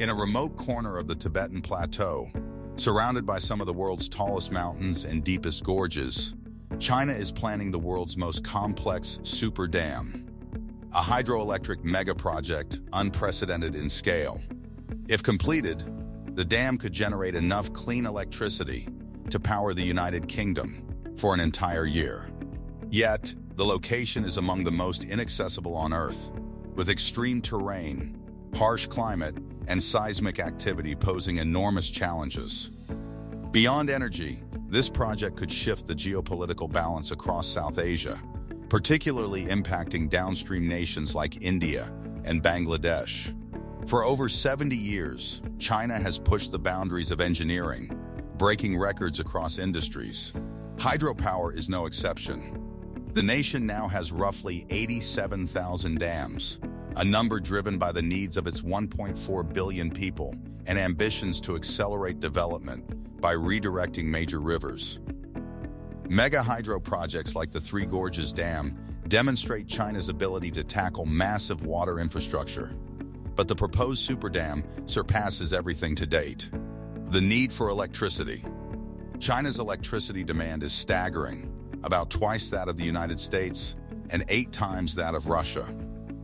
In a remote corner of the Tibetan Plateau, surrounded by some of the world's tallest mountains and deepest gorges, China is planning the world's most complex super dam, a hydroelectric mega project unprecedented in scale. If completed, the dam could generate enough clean electricity to power the United Kingdom for an entire year. Yet, the location is among the most inaccessible on Earth, with extreme terrain, harsh climate, and seismic activity posing enormous challenges. Beyond energy, this project could shift the geopolitical balance across South Asia, particularly impacting downstream nations like India and Bangladesh. For over 70 years, China has pushed the boundaries of engineering, breaking records across industries. Hydropower is no exception. The nation now has roughly 87,000 dams, a number driven by the needs of its 1.4 billion people and ambitions to accelerate development by redirecting major rivers. Mega hydro projects like the Three Gorges Dam demonstrate China's ability to tackle massive water infrastructure. But the proposed super dam surpasses everything to date. The need for electricity. China's electricity demand is staggering, about twice that of the United States and 8 times that of Russia.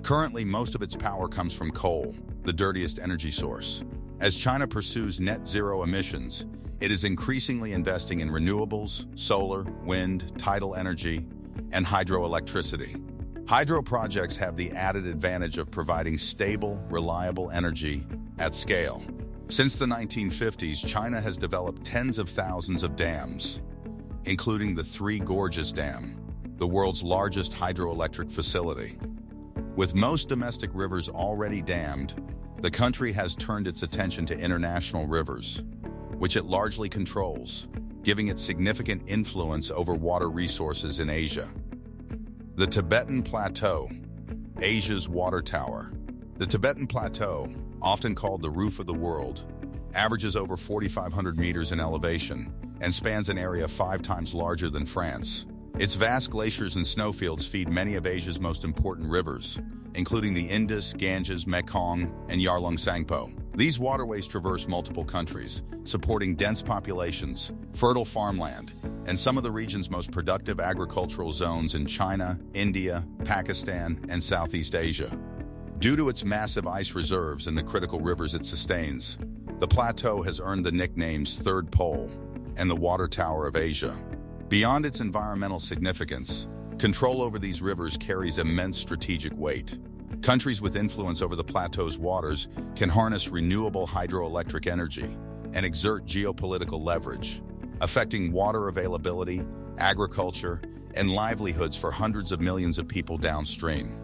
Currently, most of its power comes from coal, the dirtiest energy source. As China pursues net zero emissions, it is increasingly investing in renewables, solar, wind, tidal energy, and hydroelectricity. Hydro projects have the added advantage of providing stable, reliable energy at scale. Since the 1950s, China has developed tens of thousands of dams, including the Three Gorges Dam, the world's largest hydroelectric facility. With most domestic rivers already dammed, the country has turned its attention to international rivers, which it largely controls, giving it significant influence over water resources in Asia. The Tibetan Plateau, Asia's water tower. The Tibetan Plateau, often called the roof of the world, averages over 4,500 meters in elevation and spans an area 5 times larger than France. Its vast glaciers and snowfields feed many of Asia's most important rivers, including the Indus, Ganges, Mekong, and Yarlung Tsangpo. These waterways traverse multiple countries, supporting dense populations, fertile farmland, and some of the region's most productive agricultural zones in China, India, Pakistan, and Southeast Asia. Due to its massive ice reserves and the critical rivers it sustains, the plateau has earned the nicknames Third Pole and the Water Tower of Asia. Beyond its environmental significance, control over these rivers carries immense strategic weight. Countries with influence over the plateau's waters can harness renewable hydroelectric energy and exert geopolitical leverage, affecting water availability, agriculture, and livelihoods for hundreds of millions of people downstream.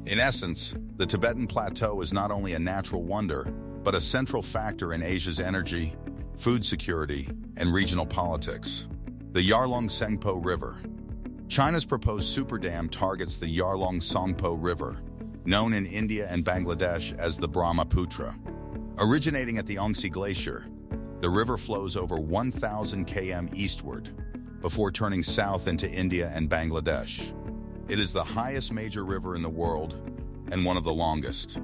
In essence, the Tibetan Plateau is not only a natural wonder, but a central factor in Asia's energy, food security, and regional politics. The Yarlung Tsangpo River. China's proposed super dam targets the Yarlung Tsangpo River, known in India and Bangladesh as the Brahmaputra. Originating at the Yangtze Glacier, the river flows over 1,000 km eastward before turning south into India and Bangladesh. It is the highest major river in the world and one of the longest.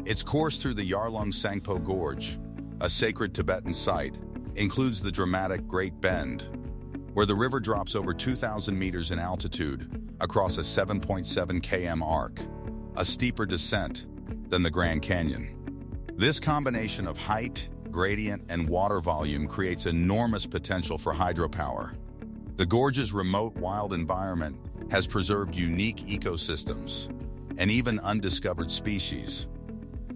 Its course through the Yarlung Tsangpo Gorge, a sacred Tibetan site, includes the dramatic Great Bend, where the river drops over 2,000 meters in altitude across a 7.7 km arc, a steeper descent than the Grand Canyon. This combination of height, gradient, and water volume creates enormous potential for hydropower. The gorge's remote wild environment has preserved unique ecosystems and even undiscovered species,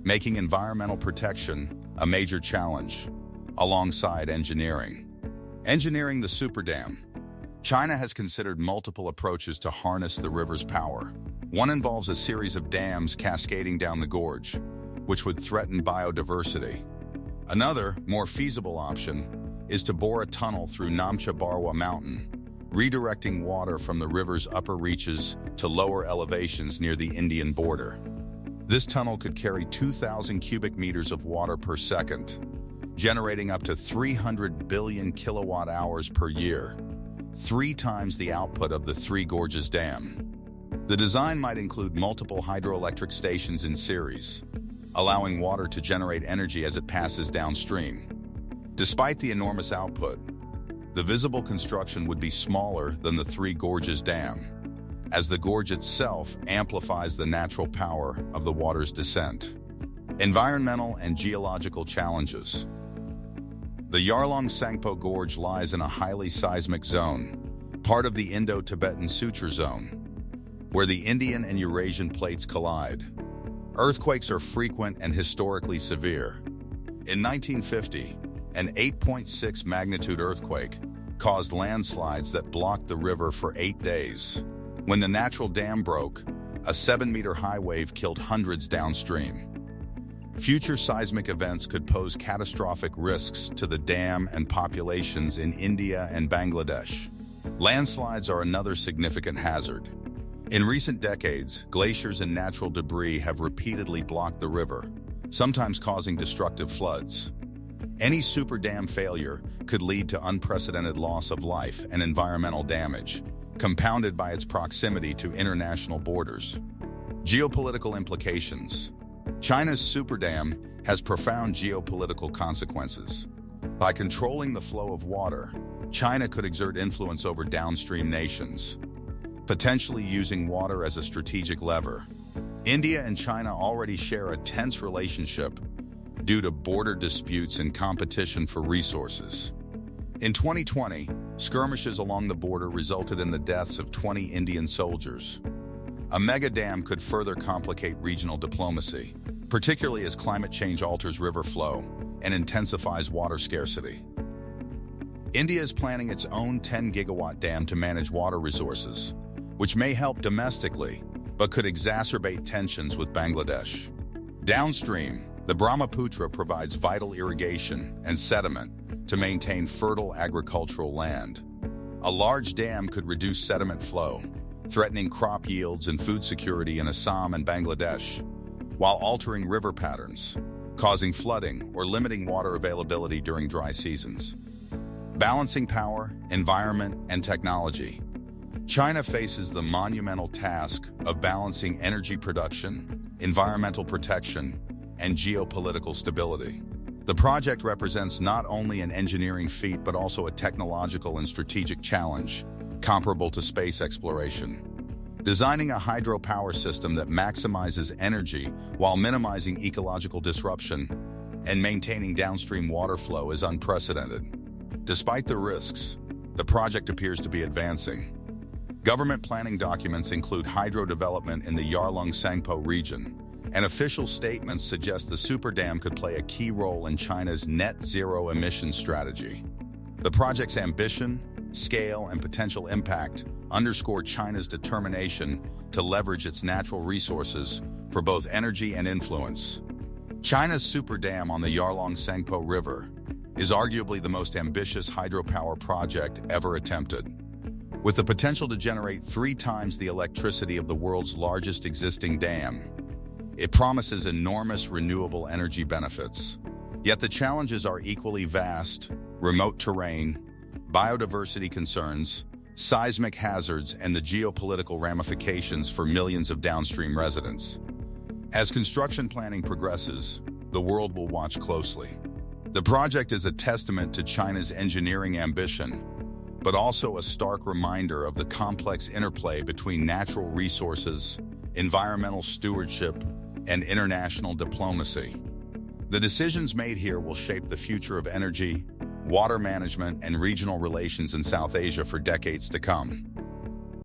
making environmental protection a major challenge alongside engineering. Engineering the super dam. China has considered multiple approaches to harness the river's power. One involves a series of dams cascading down the gorge, which would threaten biodiversity. Another, more feasible option is to bore a tunnel through Namcha Barwa Mountain, redirecting water from the river's upper reaches to lower elevations near the Indian border. This tunnel could carry 2,000 cubic meters of water per second, generating up to 300 billion kilowatt hours per year, 3 times the output of the Three Gorges Dam. The design might include multiple hydroelectric stations in series, allowing water to generate energy as it passes downstream. Despite the enormous output, the visible construction would be smaller than the Three Gorges Dam, as the gorge itself amplifies the natural power of the water's descent. Environmental and geological challenges. The Yarlung Tsangpo Gorge lies in a highly seismic zone, part of the Indo-Tibetan Suture Zone, where the Indian and Eurasian plates collide. Earthquakes are frequent and historically severe. In 1950, an 8.6 magnitude earthquake caused landslides that blocked the river for 8 days. When the natural dam broke, a 7-meter high wave killed hundreds downstream. Future seismic events could pose catastrophic risks to the dam and populations in India and Bangladesh. Landslides are another significant hazard. In recent decades, glaciers and natural debris have repeatedly blocked the river, sometimes causing destructive floods. Any super dam failure could lead to unprecedented loss of life and environmental damage, compounded by its proximity to international borders. Geopolitical implications. China's super dam has profound geopolitical consequences. By controlling the flow of water, China could exert influence over downstream nations, potentially using water as a strategic lever. India and China already share a tense relationship due to border disputes and competition for resources. In 2020, skirmishes along the border resulted in the deaths of 20 Indian soldiers. A mega dam could further complicate regional diplomacy, particularly as climate change alters river flow and intensifies water scarcity. India is planning its own 10-gigawatt dam to manage water resources, which may help domestically, but could exacerbate tensions with Bangladesh. Downstream, the Brahmaputra provides vital irrigation and sediment to maintain fertile agricultural land. A large dam could reduce sediment flow, threatening crop yields and food security in Assam and Bangladesh, while altering river patterns, causing flooding or limiting water availability during dry seasons. Balancing power, environment, and technology. China faces the monumental task of balancing energy production, environmental protection, and geopolitical stability. The project represents not only an engineering feat but also a technological and strategic challenge, comparable to space exploration. Designing a hydropower system that maximizes energy while minimizing ecological disruption and maintaining downstream water flow is unprecedented. Despite the risks, the project appears to be advancing. Government planning documents include hydro development in the Yarlung Tsangpo region, and official statements suggest the super dam could play a key role in China's net zero emissions strategy. The project's ambition, scale, and potential impact underscore China's determination to leverage its natural resources for both energy and influence. China's super dam on the Yarlung Tsangpo River is arguably the most ambitious hydropower project ever attempted. With the potential to generate 3 times the electricity of the world's largest existing dam, it promises enormous renewable energy benefits. Yet the challenges are equally vast: remote terrain, biodiversity concerns, seismic hazards, and the geopolitical ramifications for millions of downstream residents. As construction planning progresses, the world will watch closely. The project is a testament to China's engineering ambition, but also a stark reminder of the complex interplay between natural resources, environmental stewardship, and international diplomacy. The decisions made here will shape the future of energy, water management, and regional relations in South Asia for decades to come.